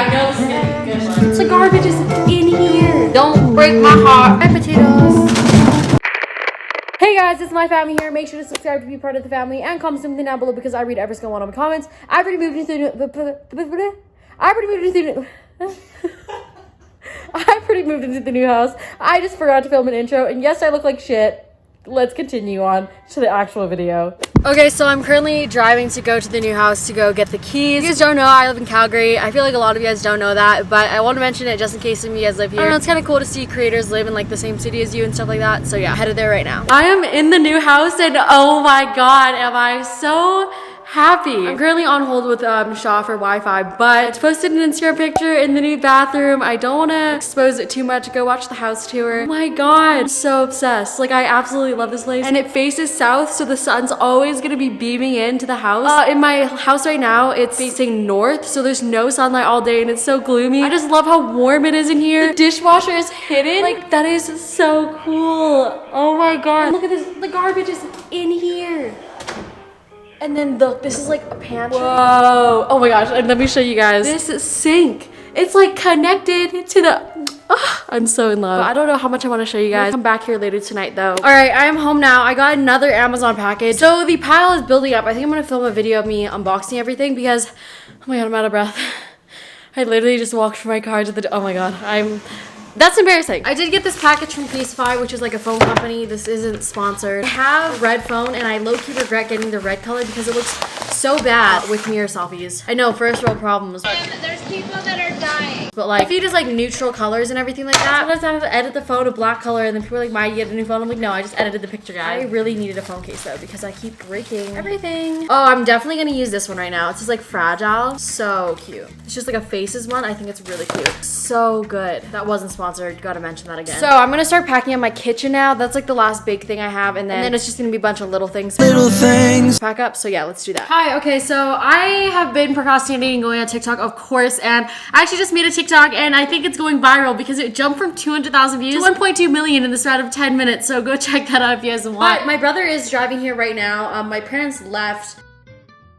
I know this is gonna be a good one. The garbage is in here. Don't break my heart. Hi, potatoes. Hey guys, it's my family here. Make sure to subscribe to be part of the family and comment something down below because I read every single one of the comments. I've already moved into the new house. I just forgot to film an intro, and yes, I look like shit. Let's continue on to the actual video. Okay, so I'm currently driving to go to the new house to go get the keys. If you guys don't know, I live in Calgary. I feel like a lot of you guys don't know that, but I want to mention it just in case some of you guys live here. I don't know, it's kind of cool to see creators live in like the same city as you and stuff like that. So yeah, headed there right now. I am in the new house and oh my god, am I so happy. I'm currently on hold with Shaw for Wi-Fi, but I posted an Instagram picture in the new bathroom. I don't want to expose it too much. Go watch the house tour. Oh my god, I'm so obsessed. Like, I absolutely love this place, and it faces south, so the sun's always gonna be beaming into the house. In my house right now, it's facing north, so there's no sunlight all day, and it's so gloomy. I just love how warm it is in here. The dishwasher is hidden. Like, that is so cool. Oh my god. And look at this. The garbage is in here. And then look, this is like a pantry. Whoa. Oh my gosh, and let me show you guys. This sink, it's like connected to the, I'm so in love. But I don't know how much I want to show you guys. I'll come back here later tonight though. All right, I am home now. I got another Amazon package. So the pile is building up. I think I'm gonna film a video of me unboxing everything because, oh my god, I'm out of breath. I literally just walked from my car to the, oh my god, that's embarrassing. I did get this package from Peacefy, which is like a phone company. This isn't sponsored. I have a red phone and I low-key regret getting the red color because it looks so bad with mirror selfies. I know, first world problems. There's people that are dying. But like, if you just like neutral colors and everything like that, sometimes I have to edit the phone a black color and then people are like, "Why you get a new phone?" I'm like, no, I just edited the picture, guys. I really needed a phone case though because I keep breaking everything. Oh, I'm definitely gonna use this one right now. It's just like fragile. So cute. It's just like a faces one. I think it's really cute. So good. That wasn't sponsored. Gotta mention that again. So I'm gonna start packing up my kitchen now. That's like the last big thing I have, and then it's just gonna be a bunch of little things pack up. So yeah, let's do that. Hi. Okay, so I have been procrastinating going on TikTok, of course, and I actually just made a TikTok and I think it's going viral because it jumped from 200,000 views to 1.2 million in the span of 10 minutes. So go check that out if you guys want. But my brother is driving here right now. My parents left.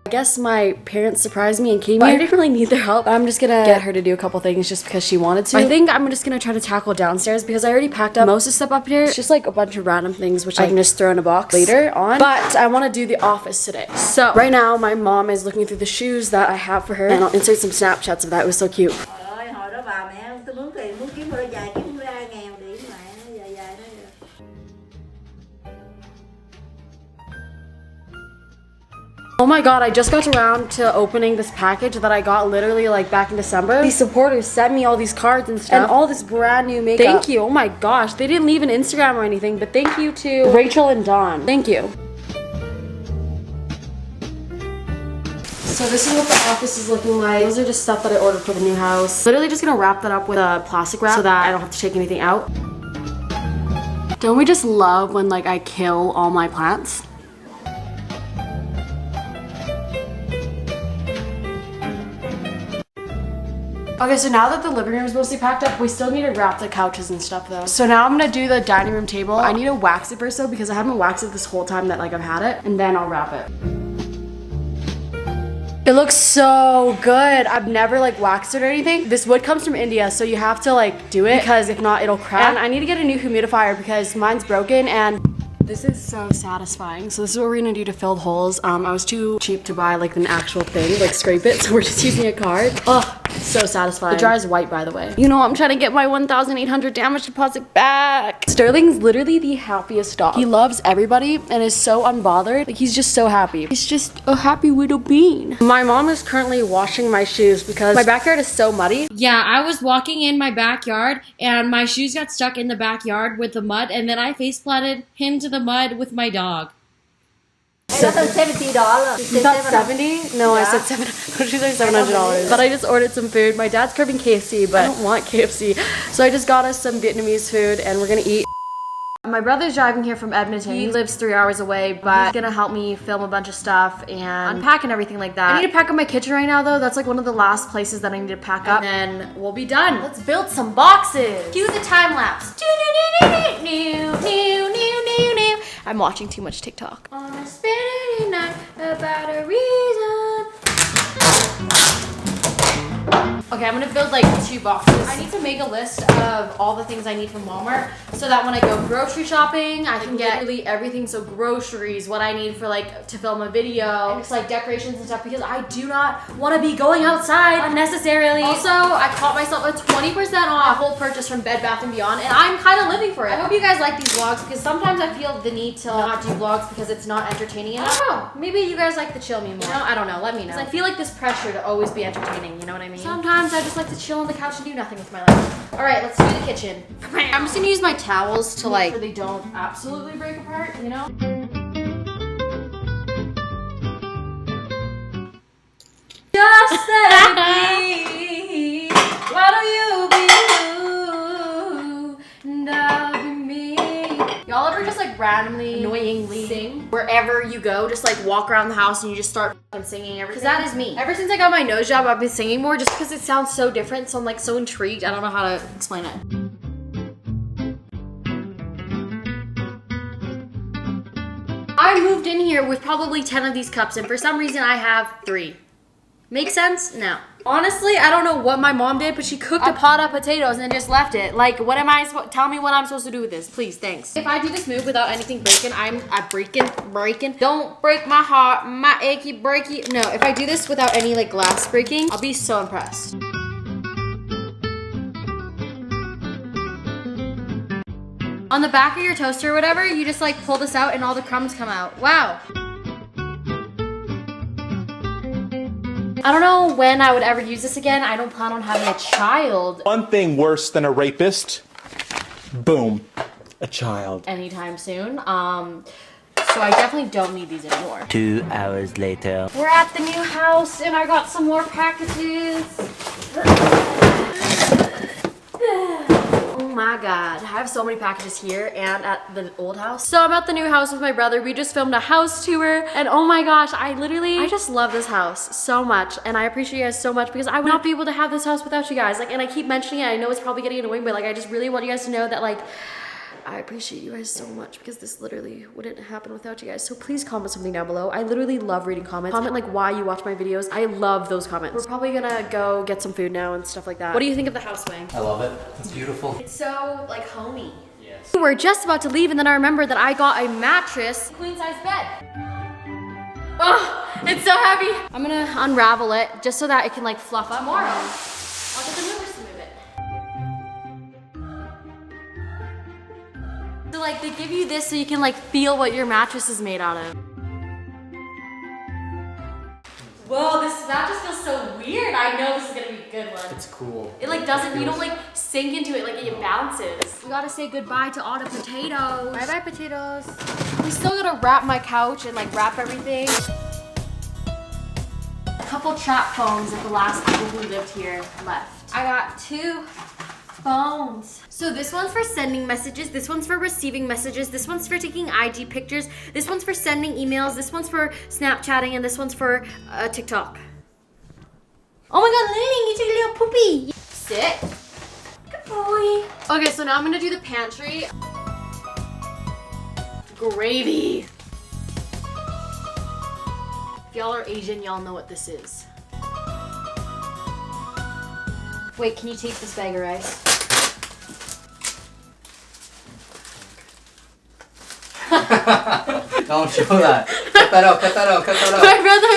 I guess my parents surprised me and came here. I didn't really need their help. I'm just gonna get her to do a couple things just because she wanted to. I think I'm just gonna try to tackle downstairs because I already packed up most of the stuff up here. It's just like a bunch of random things which I can just throw in a box later on. But I want to do the office today. So right now my mom is looking through the shoes that I have for her, and I'll insert some Snapchats of that. It was so cute. Oh my god, I just got around to opening this package that I got literally like back in December. These supporters sent me all these cards and stuff and all this brand new makeup. Thank you. Oh my gosh, they didn't leave an Instagram or anything, but thank you to Rachel and Dawn. Thank you. So this is what the office is looking like. Those are just stuff that I ordered for the new house. Literally just gonna wrap that up with a plastic wrap so that I don't have to take anything out. Don't we just love when like I kill all my plants? Okay, so now that the living room is mostly packed up, we still need to wrap the couches and stuff though. So now I'm gonna do the dining room table. I need to wax it first though because I haven't waxed it this whole time that like I've had it, and then I'll wrap it. It looks so good. I've never like waxed it or anything. This wood comes from India, so you have to like do it because if not, it'll crack. And I need to get a new humidifier because mine's broken and this is so satisfying. So this is what we're gonna do to fill the holes. I was too cheap to buy like an actual thing, like scrape it, so we're just using a card. Oh, so satisfying. The jar is white, by the way. You know, I'm trying to get my 1,800 damage deposit back. Sterling's literally the happiest dog. He loves everybody and is so unbothered. Like, he's just so happy. He's just a happy little bean. My mom is currently washing my shoes because my backyard is so muddy. Yeah, I was walking in my backyard and my shoes got stuck in the backyard with the mud, and then I face planted into the mud with my dog. $70. You thought 70? No, yeah. I said she's like $700. But I just ordered some food. My dad's craving KFC, but I don't want KFC. So I just got us some Vietnamese food and we're gonna eat. My brother's driving here from Edmonton. He lives 3 hours away, but he's gonna help me film a bunch of stuff and unpack and everything like that. I need to pack up my kitchen right now though. That's like one of the last places that I need to pack up. And then we'll be done. Let's build some boxes. Cue the time lapse. I'm watching too much TikTok. On a spinning night about a reason. Okay, I'm gonna build like 2 boxes. I need to make a list of all the things I need from Walmart so that when I go grocery shopping, I can get literally everything. So groceries, what I need for like to film a video, and just like decorations and stuff, because I do not want to be going outside unnecessarily. Also, I caught myself a 20% off whole purchase from Bed Bath & Beyond, and I'm kind of living for it. I hope you guys like these vlogs, because sometimes I feel the need to not do vlogs because it's not entertaining enough. I don't know. Maybe you guys like to chill me more. You know, I don't know. Let me know. I feel like this pressure to always be entertaining. You know what I mean? Sometimes I just like to chill on the couch and do nothing with my life. All right, let's do the kitchen. I'm just gonna use my towels to like, make sure they don't absolutely break apart, you know? Just let me, why don't you be you, and I'll be me. Y'all ever just like randomly, annoyingly sing? Wherever you go, just like walk around the house and you just start singing everything? Because that is me. Ever since I got my nose job, I've been singing more just because it sounds so different, so I'm like so intrigued. I don't know how to explain it. I moved in here with probably 10 of these cups, and for some reason I have 3. Make sense? No. Honestly, I don't know what my mom did, but she cooked a pot of potatoes and then just left it. Like, what am I supposed? Tell me what I'm supposed to do with this, please. Thanks. If I do this move without anything breaking, I'm breaking. Don't break my heart, my achy breaky. No, if I do this without any like glass breaking, I'll be so impressed. On the back of your toaster or whatever, you just like pull this out and all the crumbs come out. Wow. I don't know when I would ever use this again. I don't plan on having a child. One thing worse than a rapist, boom, a child. Anytime soon. So I definitely don't need these anymore. 2 hours later. We're at the new house and I got some more packages. Oh my god, I have so many packages here and at the old house. So I'm at the new house with my brother. We just filmed a house tour and oh my gosh, I just love this house so much, and I appreciate you guys so much because I would not be able to have this house without you guys. Like, and I keep mentioning it, I know it's probably getting annoying, but like I just really want you guys to know that like I appreciate you guys so much because this literally wouldn't happen without you guys. So please comment something down below. I literally love reading comments. Comment like why you watch my videos. I love those comments. We're probably gonna go get some food now and stuff like that. What do you think of the house, Wang? I love it. It's beautiful. It's so like homey. Yes. We were just about to leave and then I remembered that I got a mattress, queen size bed. Oh, it's so heavy. I'm gonna unravel it just so that it can like fluff up. Tomorrow, I'll get the movers to move it. So like they give you this so you can like feel what your mattress is made out of. Whoa, this mattress feels so weird. I know this is gonna be a good one. It's cool. It like doesn't, you don't like sink into it, like it bounces. We gotta say goodbye to all the potatoes. Bye bye potatoes. We still gotta wrap my couch and like wrap everything. A couple trap phones that the last people who lived here left. I got 2 phones. So this one's for sending messages, this one's for receiving messages, this one's for taking IG pictures, this one's for sending emails, this one's for Snapchatting, and this one's for TikTok. Oh my god, Lily, you took a little poopy. Sit. Good boy. Okay, so now I'm gonna do the pantry. Gravy. If y'all are Asian, y'all know what this is. Wait, can you take this bag of rice? Don't show that. Cut that out, cut that out, cut that out. My brother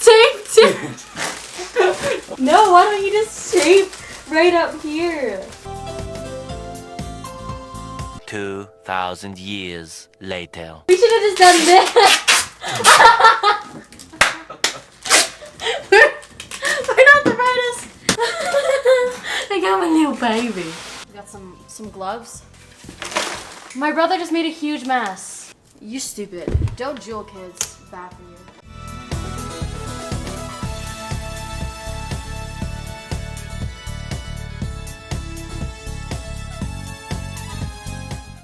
taped it. No, why don't you just tape right up here? 2,000 years later. We should have just done this. we're not the brightest. I got my little baby. We got some gloves. My brother just made a huge mess. You stupid. Don't jewel, kids. Bad for you.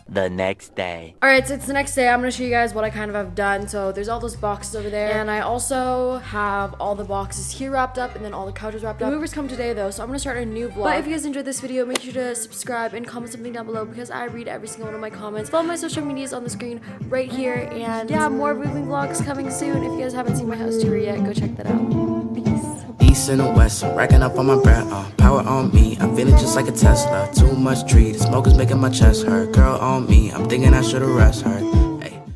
The next day. Alright, so it's the next day. I'm gonna show you guys what I kind of have done. So there's all those boxes over there, and I also have all the boxes here wrapped up and then all the couches wrapped up. The movers come today though, so I'm gonna start a new vlog. But if you guys enjoyed this video, make sure to subscribe and comment something down below because I read every single one of my comments. Follow my social medias on the screen right here, and yeah, more moving vlogs coming soon. If you guys haven't seen my house tour yet, go check that out. Peace. east and the west, I'm racking up on my breath, power on me, I'm feeling just like a Tesla. Too much trees, the smoke is making my chest hurt. Girl on me, I'm thinking I should've rest her.